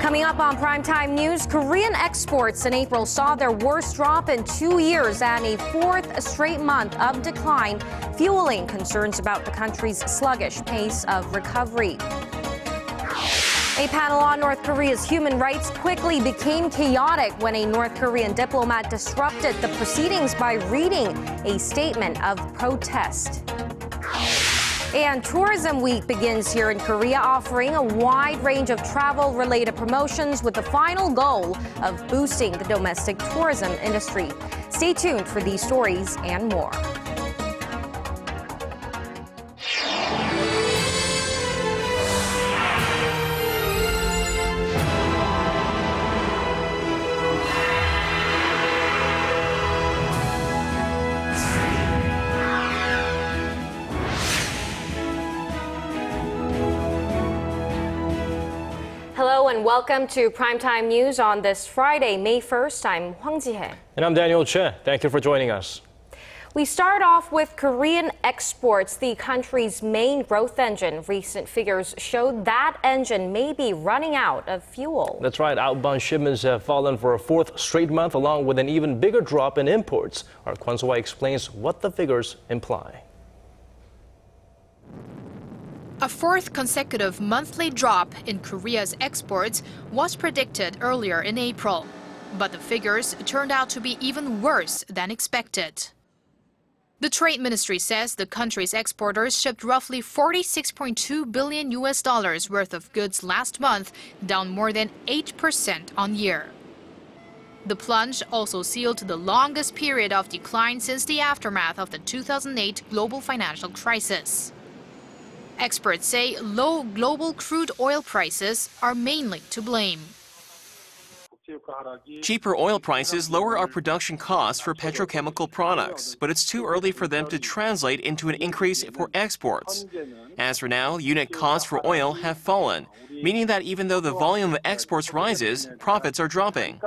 Coming up on Primetime News, Korean exports in April saw their worst drop in 2 years and a fourth straight month of decline, fueling concerns about the country's sluggish pace of recovery. A panel on North Korea's human rights quickly became chaotic when a North Korean diplomat disrupted the proceedings by reading a statement of protest. And Tourism Week begins here in Korea, offering a wide range of travel-related promotions with the final goal of boosting the domestic tourism industry. Stay tuned for these stories and more. Hello and welcome to Primetime News on this Friday, May 1st. I'm Hwang Ji-hye. And I'm Daniel Choy. Thank you for joining us. We start off with Korean exports, the country's main growth engine. Recent figures show that engine may be running out of fuel. That's right. Outbound shipments have fallen for a fourth straight month, along with an even bigger drop in imports. Our Kwon So-hwa explains what the figures imply. A fourth consecutive monthly drop in Korea's exports was predicted earlier in April. But the figures turned out to be even worse than expected. The Trade Ministry says the country's exporters shipped roughly $46.2 billion worth of goods last month, down more than 8% on year. The plunge also sealed the longest period of decline since the aftermath of the 2008 global financial crisis. Experts say low global crude oil prices are mainly to blame. Cheaper oil prices lower our production costs for petrochemical products, but it's too early for them to translate into an increase for exports. As for now, unit costs for oil have fallen, meaning that even though the volume of exports rises, profits are dropping.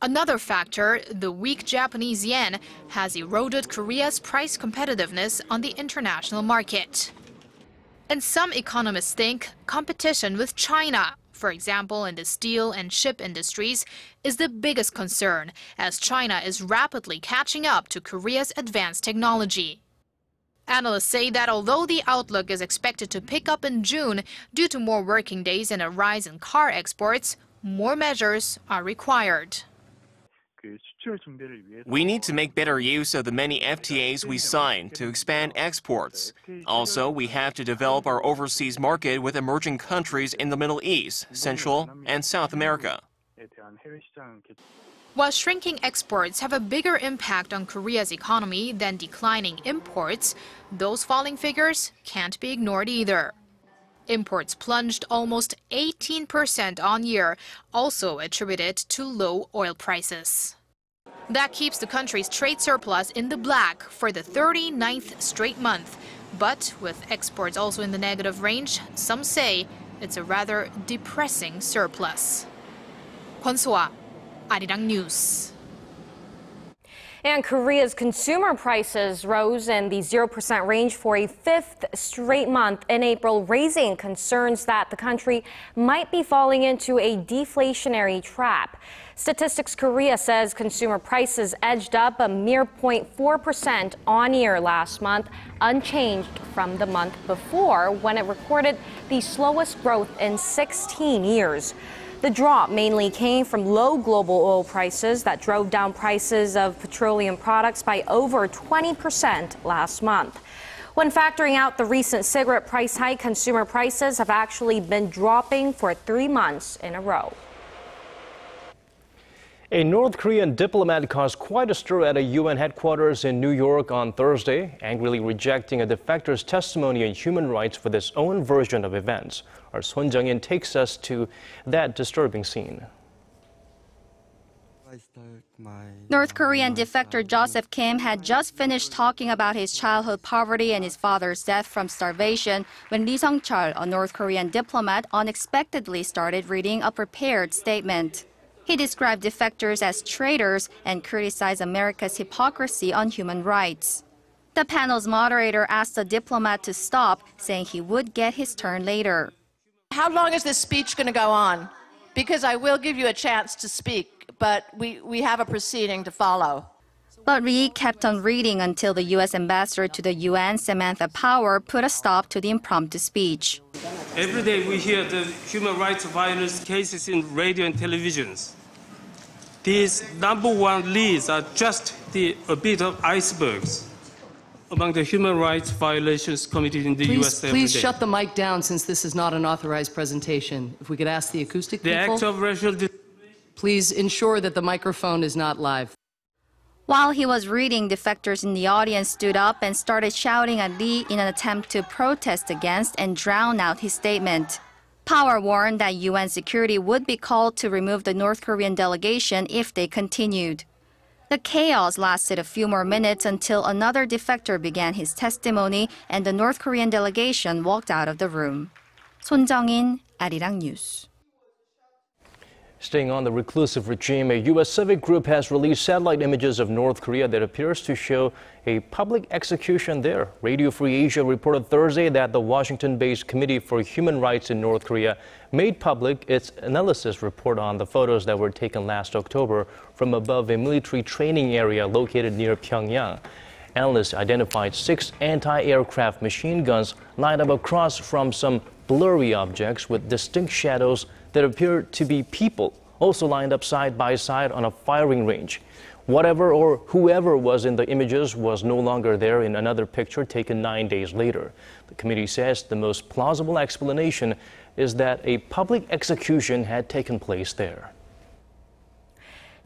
Another factor, the weak Japanese yen, has eroded Korea's price competitiveness on the international market. And some economists think competition with China, for example in the steel and ship industries, is the biggest concern, as China is rapidly catching up to Korea's advanced technology. Analysts say that although the outlook is expected to pick up in June due to more working days and a rise in car exports, more measures are required. We need to make better use of the many FTAs we signed to expand exports. Also, we have to develop our overseas market with emerging countries in the Middle East, Central and South America. While shrinking exports have a bigger impact on Korea's economy than declining imports, those falling figures can't be ignored either. Imports plunged almost 18% on year, also attributed to low oil prices. That keeps the country's trade surplus in the black for the 39th straight month. But with exports also in the negative range, some say it's a rather depressing surplus. Kwon So-hwa, Arirang News. And Korea's consumer prices rose in the 0% range for a fifth straight month in April, raising concerns that the country might be falling into a deflationary trap. Statistics Korea says consumer prices edged up a mere 0.4% on year last month, unchanged from the month before when it recorded the slowest growth in 16 years. The drop mainly came from low global oil prices that drove down prices of petroleum products by over 20% last month. When factoring out the recent cigarette price hike, consumer prices have actually been dropping for 3 months in a row. A North Korean diplomat caused quite a stir at a UN headquarters in New York on Thursday, angrily rejecting a defector's testimony on human rights with his own version of events. Our Son Jung-in takes us to that disturbing scene. North Korean defector Joseph Kim had just finished talking about his childhood poverty and his father's death from starvation when Lee Sung-chul, a North Korean diplomat, unexpectedly started reading a prepared statement. He described defectors as traitors and criticized America's hypocrisy on human rights. The panel's moderator asked the diplomat to stop, saying he would get his turn later. How long is this speech going to go on? Because I will give you a chance to speak, but we have a proceeding to follow. But Ri kept on reading until the U.S. ambassador to the UN, Samantha Power, put a stop to the impromptu speech. Every day we hear the human rights violence cases in radio and televisions. These #1 leads are just a bit of icebergs among the human rights violations committed in the U.S. every day. Please shut the mic down since this is not an authorized presentation. If we could ask the acoustic people. The act of racial please ensure that the microphone is not live. While he was reading, defectors in the audience stood up and started shouting at Lee in an attempt to protest against and drown out his statement. Power warned that UN security would be called to remove the North Korean delegation if they continued. The chaos lasted a few more minutes until another defector began his testimony and the North Korean delegation walked out of the room. 손정인, Arirang News. Staying on the reclusive regime, a U.S. civic group has released satellite images of North Korea that appears to show a public execution there. Radio Free Asia reported Thursday that the Washington-based Committee for Human Rights in North Korea made public its analysis report on the photos that were taken last October from above a military training area located near Pyongyang. Analysts identified 6 anti-aircraft machine guns lined up across from some blurry objects with distinct shadows that appear to be people, also lined up side by side on a firing range. Whatever or whoever was in the images was no longer there in another picture taken 9 days later. The committee says the most plausible explanation is that a public execution had taken place there.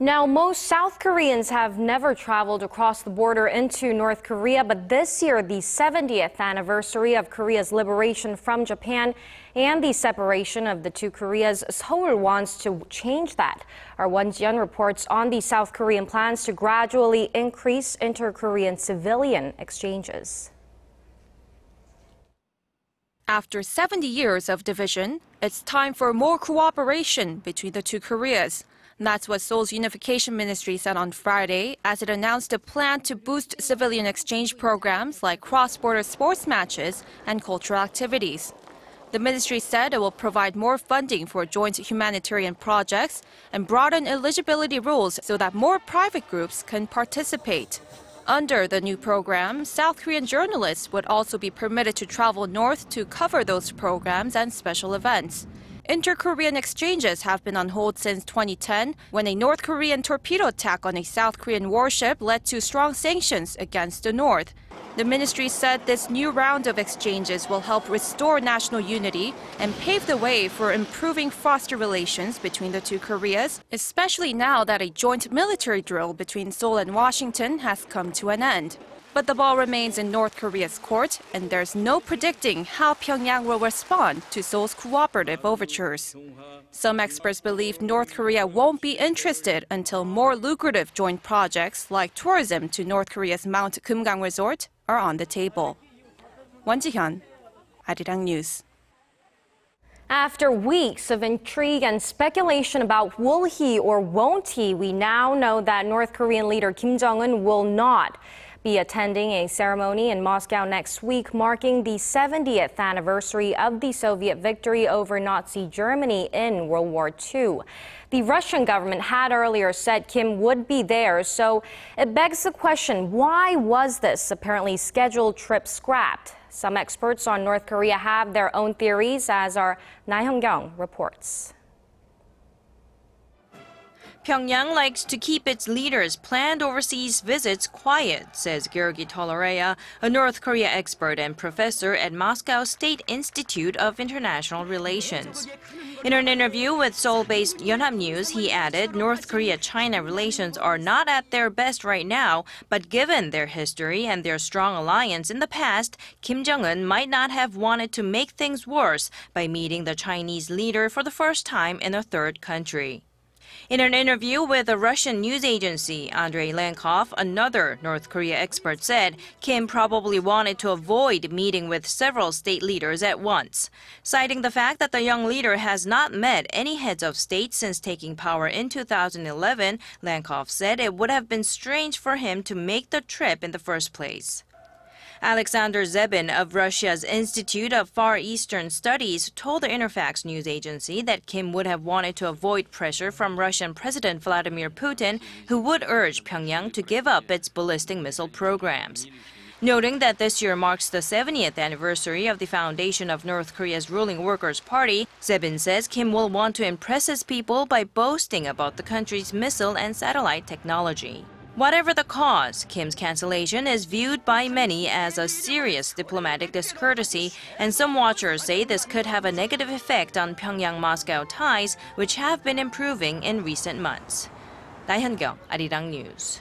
Now, most South Koreans have never traveled across the border into North Korea, but this year, the 70th anniversary of Korea's liberation from Japan and the separation of the two Koreas, Seoul wants to change that. Our Hwang Ji-hye reports on the South Korean plans to gradually increase inter-Korean civilian exchanges. After 70 years of division, it's time for more cooperation between the two Koreas. That's what Seoul's Unification Ministry said on Friday as it announced a plan to boost civilian exchange programs like cross-border sports matches and cultural activities. The ministry said it will provide more funding for joint humanitarian projects and broaden eligibility rules so that more private groups can participate. Under the new program, South Korean journalists would also be permitted to travel north to cover those programs and special events. Inter-Korean exchanges have been on hold since 2010, when a North Korean torpedo attack on a South Korean warship led to strong sanctions against the North. The ministry said this new round of exchanges will help restore national unity and pave the way for improving foster relations between the two Koreas, especially now that a joint military drill between Seoul and Washington has come to an end. But the ball remains in North Korea's court, and there's no predicting how Pyongyang will respond to Seoul's cooperative overtures. Some experts believe North Korea won't be interested until more lucrative joint projects like tourism to North Korea's Mount Kumgang Resort are on the table. Hwang Ji-hye, Arirang News. After weeks of intrigue and speculation about will he or won't he, we now know that North Korean leader Kim Jongun will not be attending a ceremony in Moscow next week marking the 70th anniversary of the Soviet victory over Nazi Germany in World War II. The Russian government had earlier said Kim would be there, so it begs the question, why was this apparently scheduled trip scrapped? Some experts on North Korea have their own theories, as our Na Hyung-kyung reports. Pyongyang likes to keep its leaders' planned overseas visits quiet, says Georgi Toloreya, a North Korea expert and professor at Moscow State Institute of International Relations. In an interview with Seoul-based Yonhap News, he added North Korea-China relations are not at their best right now, but given their history and their strong alliance in the past, Kim Jong-un might not have wanted to make things worse by meeting the Chinese leader for the first time in a third country. In an interview with a Russian news agency, Andrei Lankov, another North Korea expert, said Kim probably wanted to avoid meeting with several state leaders at once. Citing the fact that the young leader has not met any heads of state since taking power in 2011, Lankov said it would have been strange for him to make the trip in the first place. Alexander Zebin of Russia's Institute of Far Eastern Studies told the Interfax news agency that Kim would have wanted to avoid pressure from Russian President Vladimir Putin, who would urge Pyongyang to give up its ballistic missile programs. Noting that this year marks the 70th anniversary of the foundation of North Korea's ruling Workers' Party, Zebin says Kim will want to impress his people by boasting about the country's missile and satellite technology. Whatever the cause, Kim's cancellation is viewed by many as a serious diplomatic discourtesy, and some watchers say this could have a negative effect on Pyongyang-Moscow ties, which have been improving in recent months. 나현경, Arirang News.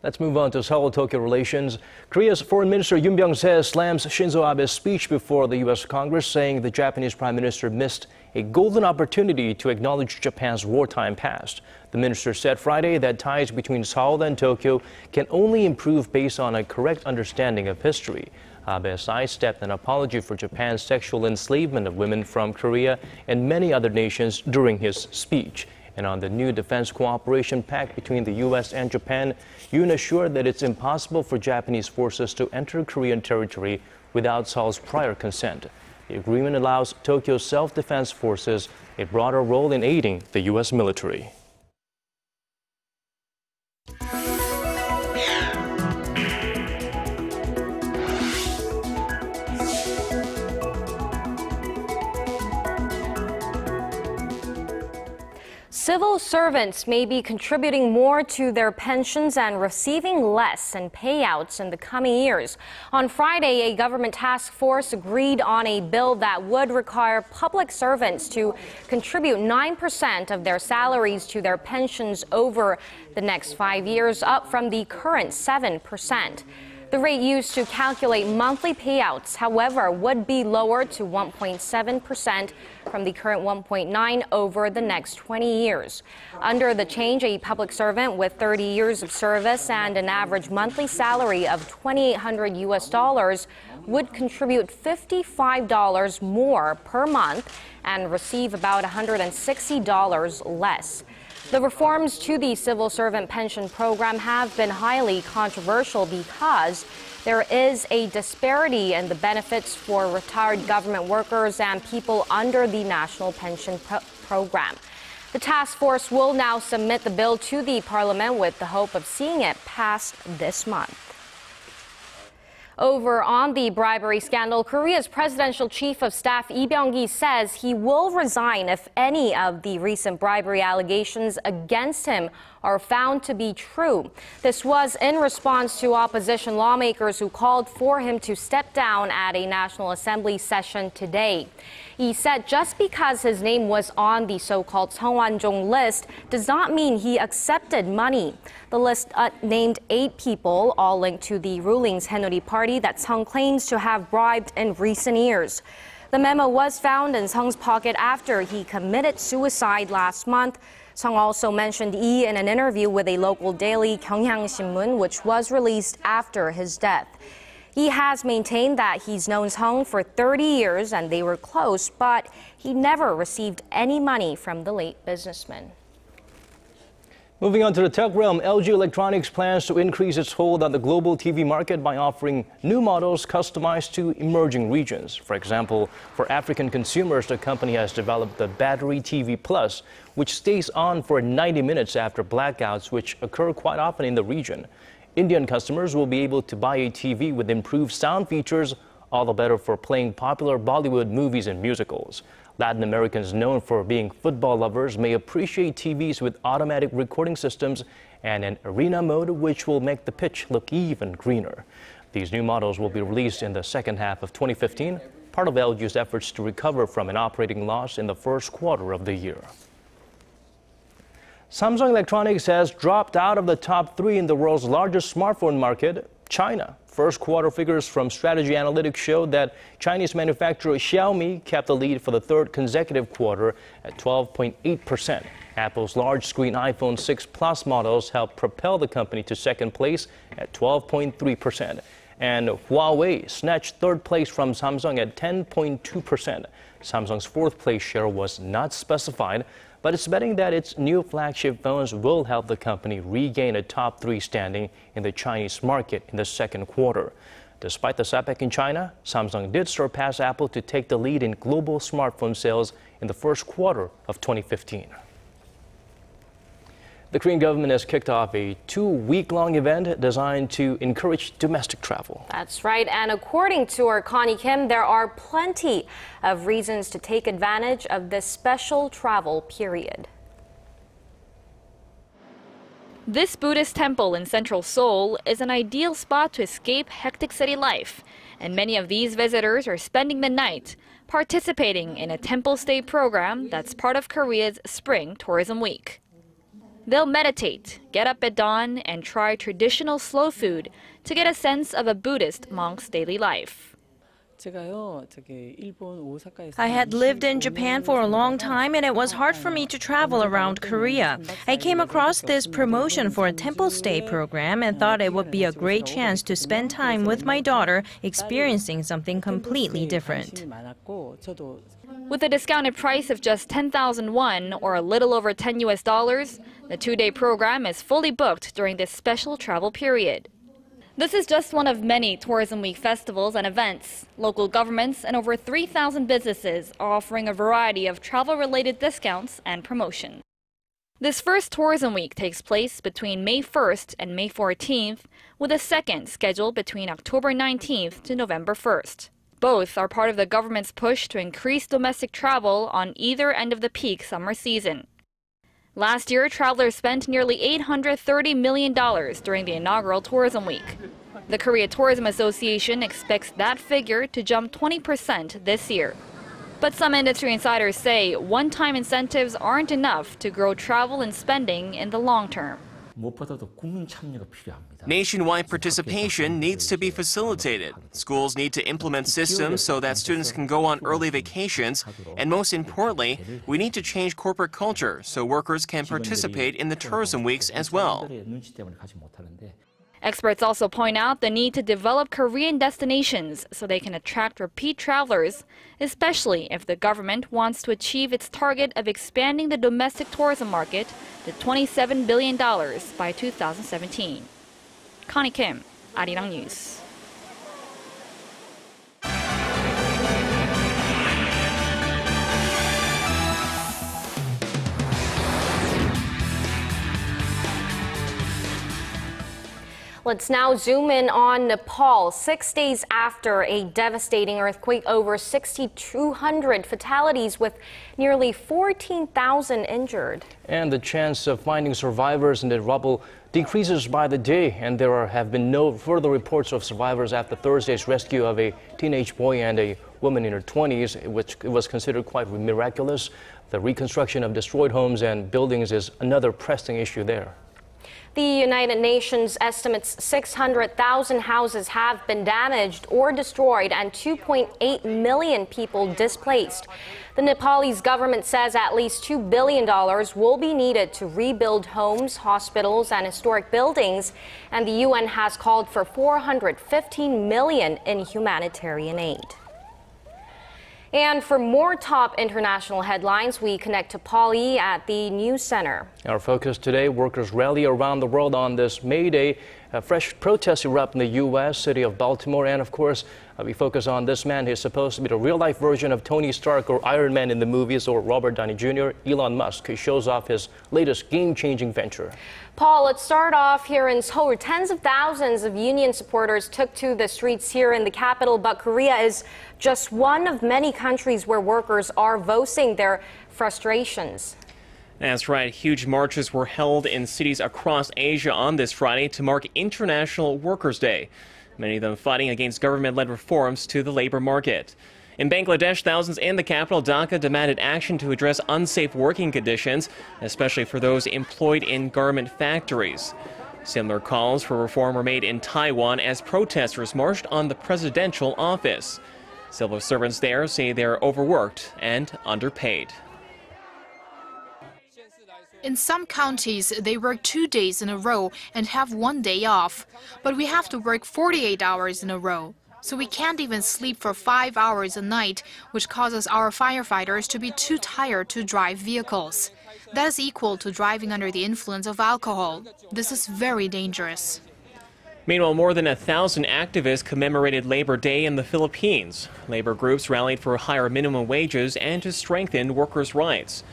Let's move on to Seoul Tokyo relations. Korea's Foreign Minister Yoon Byung-se slams Shinzo Abe's speech before the U.S. Congress, saying the Japanese Prime Minister missed a golden opportunity to acknowledge Japan's wartime past. The minister said Friday that ties between Seoul and Tokyo can only improve based on a correct understanding of history. Abe sidestepped an apology for Japan's sexual enslavement of women from Korea and many other nations during his speech. And on the new defense cooperation pact between the U.S. and Japan, Yoon assured that it's impossible for Japanese forces to enter Korean territory without Seoul's prior consent. The agreement allows Tokyo's self-defense forces a broader role in aiding the U.S. military. Civil servants may be contributing more to their pensions and receiving less in payouts in the coming years. On Friday, a government task force agreed on a bill that would require public servants to contribute 9% of their salaries to their pensions over the next 5 years, up from the current 7%. The rate used to calculate monthly payouts, however, would be lowered to 1.7% from the current 1.9% over the next 20 years. Under the change, a public servant with 30 years of service and an average monthly salary of $2,800 would contribute $55 more per month and receive about $160 less. The reforms to the civil servant pension program have been highly controversial because there is a disparity in the benefits for retired government workers and people under the national pension program. The task force will now submit the bill to the parliament with the hope of seeing it passed this month. Over on the bribery scandal, Korea's presidential chief of staff Lee Byung-gi says he will resign if any of the recent bribery allegations against him are found to be true. This was in response to opposition lawmakers who called for him to step down at a National Assembly session today. He said just because his name was on the so-called Seongwanjong list does not mean he accepted money. The list named 8 people, all linked to the ruling Saenuri party that Seung claims to have bribed in recent years. The memo was found in Seung's pocket after he committed suicide last month. Seung also mentioned Lee in an interview with a local daily Gyeongyang Sinmun, which was released after his death. He has maintained that he's known Seung for 30 years and they were close, but he never received any money from the late businessman. Moving on to the tech realm, LG Electronics plans to increase its hold on the global TV market by offering new models customized to emerging regions. For example, for African consumers, the company has developed the Battery TV Plus, which stays on for 90 minutes after blackouts, which occur quite often in the region. Indian customers will be able to buy a TV with improved sound features, all the better for playing popular Bollywood movies and musicals. Latin Americans known for being football lovers may appreciate TVs with automatic recording systems and an arena mode, which will make the pitch look even greener. These new models will be released in the second half of 2015, part of LG's efforts to recover from an operating loss in the first quarter of the year. Samsung Electronics has dropped out of the top 3 in the world's largest smartphone market, China. First quarter figures from Strategy Analytics showed that Chinese manufacturer Xiaomi kept the lead for the 3rd consecutive quarter at 12.8%. Apple's large-screen iPhone 6 Plus models helped propel the company to 2nd place at 12.3%. And Huawei snatched 3rd place from Samsung at 10.2%. Samsung's 4th place share was not specified, but it's betting that its new flagship phones will help the company regain a top 3 standing in the Chinese market in the second quarter. Despite the setback in China, Samsung did surpass Apple to take the lead in global smartphone sales in the first quarter of 2015. The Korean government has kicked off a 2-week-long event designed to encourage domestic travel. That's right. And according to our Connie Kim, there are plenty of reasons to take advantage of this special travel period. This Buddhist temple in central Seoul is an ideal spot to escape hectic city life. And many of these visitors are spending the night participating in a temple stay program that's part of Korea's Spring Tourism Week. They'll meditate, get up at dawn, and try traditional slow food to get a sense of a Buddhist monk's daily life. I had lived in Japan for a long time and it was hard for me to travel around Korea. I came across this promotion for a temple stay program and thought it would be a great chance to spend time with my daughter experiencing something completely different. With a discounted price of just 10,000 won, or a little over $10 US, the 2-day program is fully booked during this special travel period. This is just one of many Tourism Week festivals and events. Local governments and over 3,000 businesses are offering a variety of travel-related discounts and promotions. This first Tourism Week takes place between May 1st and May 14th, with a second scheduled between October 19th to November 1st. Both are part of the government's push to increase domestic travel on either end of the peak summer season. Last year, travelers spent nearly $830 million during the inaugural Tourism Week. The Korea Tourism Association expects that figure to jump 20% this year. But some industry insiders say one-time incentives aren't enough to grow travel and spending in the long term. Nationwide participation needs to be facilitated. Schools need to implement systems so that students can go on early vacations. And most importantly, we need to change corporate culture so workers can participate in the tourism weeks as well. Experts also point out the need to develop Korean destinations so they can attract repeat travelers, especially if the government wants to achieve its target of expanding the domestic tourism market to $27 billion by 2017. Connie Kim, Arirang News. Let's now zoom in on Nepal. 6 days after a devastating earthquake, over 6,200 fatalities with nearly 14,000 injured. And the chance of finding survivors in the rubble decreases by the day, and there have been no further reports of survivors after Thursday's rescue of a teenage boy and a woman in her 20s, which was considered quite miraculous. The reconstruction of destroyed homes and buildings is another pressing issue there. The United Nations estimates 600,000 houses have been damaged or destroyed and 2.8 million people displaced. The Nepalese government says at least $2 billion will be needed to rebuild homes, hospitals, and historic buildings, and the UN has called for $415 million in humanitarian aid. And for more top international headlines, we connect to Paul Yi at the News Center. Our focus today, workers rally around the world on this May Day. Fresh protests erupt in the U.S., city of Baltimore. And of course, we focus on this man. He's supposed to be the real-life version of Tony Stark or Iron Man in the movies, or Robert Downey Jr., Elon Musk. He shows off his latest game-changing venture. Paul, let's start off here in Seoul. Tens of thousands of union supporters took to the streets here in the capital, but Korea is just one of many countries where workers are voicing their frustrations. That's right. Huge marches were held in cities across Asia on this Friday to mark International Workers' Day, many of them fighting against government-led reforms to the labor market. In Bangladesh, thousands in the capital, Dhaka, demanded action to address unsafe working conditions, especially for those employed in garment factories. Similar calls for reform were made in Taiwan as protesters marched on the presidential office. Civil servants there say they're overworked and underpaid. In some counties, they work 2 days in a row and have 1 day off. But we have to work 48 hours in a row. So we can't even sleep for 5 hours a night, which causes our firefighters to be too tired to drive vehicles. That is equal to driving under the influence of alcohol. This is very dangerous. Meanwhile, more than 1,000 activists commemorated Labor Day in the Philippines. Labor groups rallied for higher minimum wages and to strengthen workers' rights.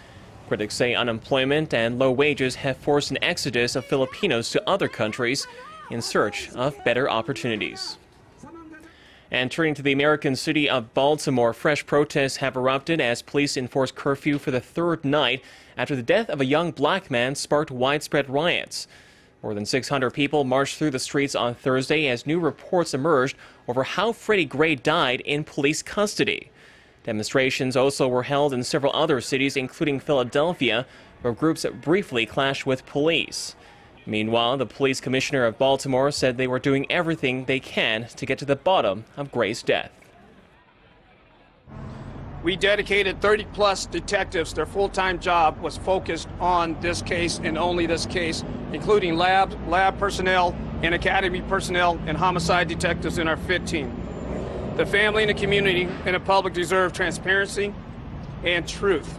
Critics say unemployment and low wages have forced an exodus of Filipinos to other countries in search of better opportunities. And turning to the American city of Baltimore, fresh protests have erupted as police enforce curfew for the third night after the death of a young black man sparked widespread riots. More than 600 people marched through the streets on Thursday as new reports emerged over how Freddie Gray died in police custody. Demonstrations also were held in several other cities, including Philadelphia, where groups briefly clashed with police. Meanwhile, the police commissioner of Baltimore said they were doing everything they can to get to the bottom of Gray's death. We dedicated 30-plus detectives. Their full-time job was focused on this case and only this case, including lab personnel and academy personnel and homicide detectives in our FIT team. The family and the community and the public deserve transparency and truth.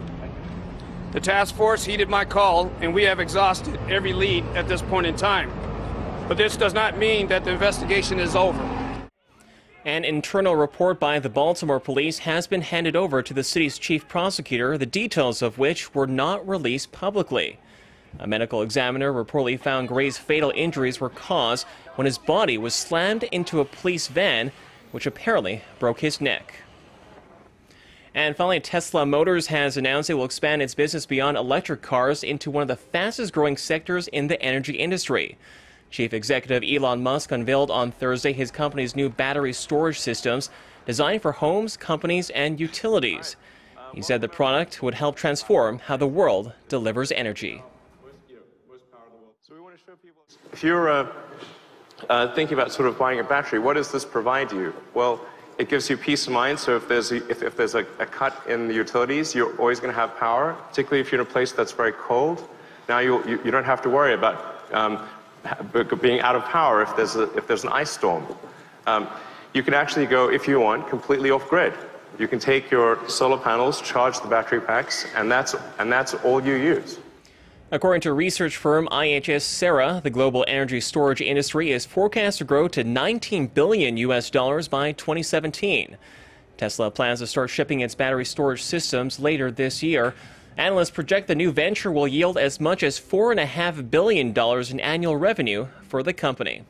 The task force heeded my call, and we have exhausted every lead at this point in time. But this does not mean that the investigation is over. An internal report by the Baltimore police has been handed over to the city's chief prosecutor, the details of which were not released publicly. A medical examiner reportedly found Gray's fatal injuries were caused when his body was slammed into a police van, which apparently broke his neck. And finally, Tesla Motors has announced it will expand its business beyond electric cars into one of the fastest growing sectors in the energy industry. Chief Executive Elon Musk unveiled on Thursday his company's new battery storage systems designed for homes, companies, and utilities. He said the product would help transform how the world delivers energy. If you're thinking about sort of buying a battery, what does this provide you? Well, it gives you peace of mind. So if there's a cut in the utilities, you're always going to have power, particularly if you're in a place that's very cold. Now you don't have to worry about being out of power if there's an ice storm. You can actually go, if you want, completely off grid. You can take your solar panels, charge the battery packs, and that's all you use. According to research firm IHS Sarah, the global energy storage industry is forecast to grow to $19 billion by 2017. Tesla plans to start shipping its battery storage systems later this year. Analysts project the new venture will yield as much as $4.5 billion in annual revenue for the company.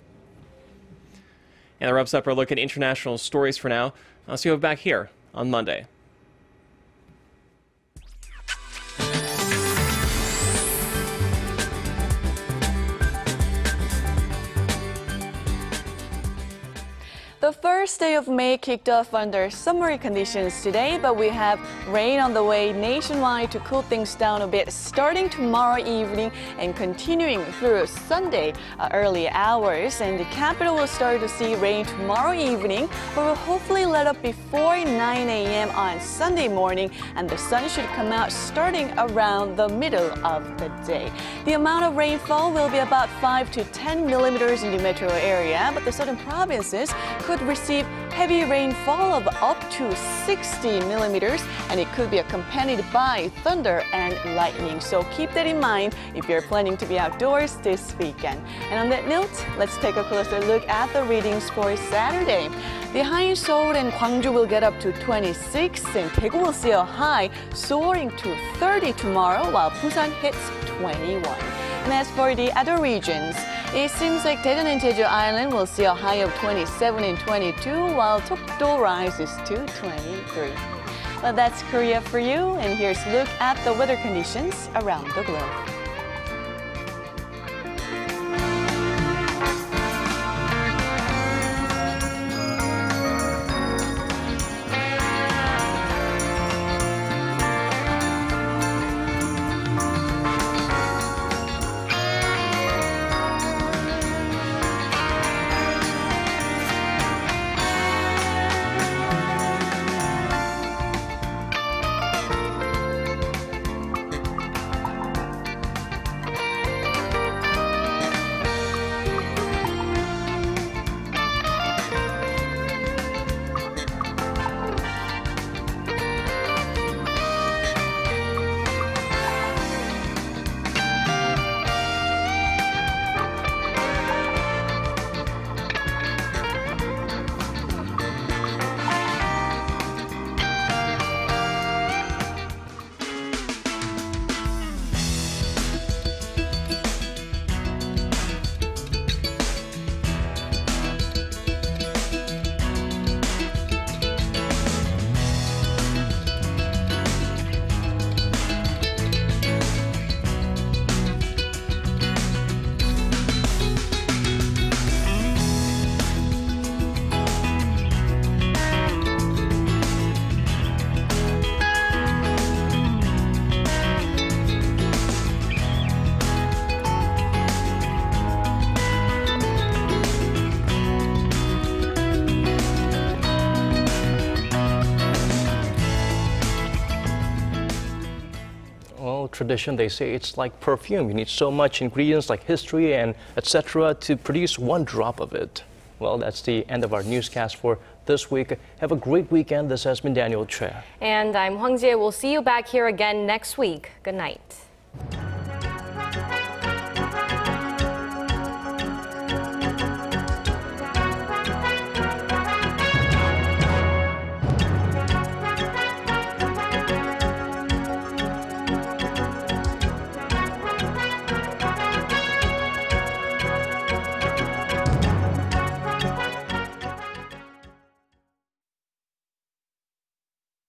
And that wraps up our look at international stories for now. I'll see you back here on Monday. The first day of May kicked off under summery conditions today, but we have rain on the way nationwide to cool things down a bit starting tomorrow evening and continuing through Sunday early hours. And the capital will start to see rain tomorrow evening, but will hopefully let up before 9 a.m. on Sunday morning, and the sun should come out starting around the middle of the day. The amount of rainfall will be about 5 to 10 millimeters in the metro area, but the southern provinces could receive heavy rainfall of up to 60 millimeters, and it could be accompanied by thunder and lightning. So keep that in mind if you're planning to be outdoors this weekend. And on that note, let's take a closer look at the readings for Saturday. The high in Seoul and Gwangju will get up to 26, and Daegu will see a high soaring to 30 tomorrow, while Busan hits 21. And as for the other regions, it seems like Daejeon and Jeju Island will see a high of 27 and 22, while Tokdo rises to 23. Well, that's Korea for you, and here's a look at the weather conditions around the globe. tradition, they say it's like perfume. You need so much ingredients like history and etc. to produce one drop of it. Well, that's the end of our newscast for this week. Have a great weekend. This has been Daniel Choy. And I'm Hwang Ji-hye. We'll see you back here again next week. Good night.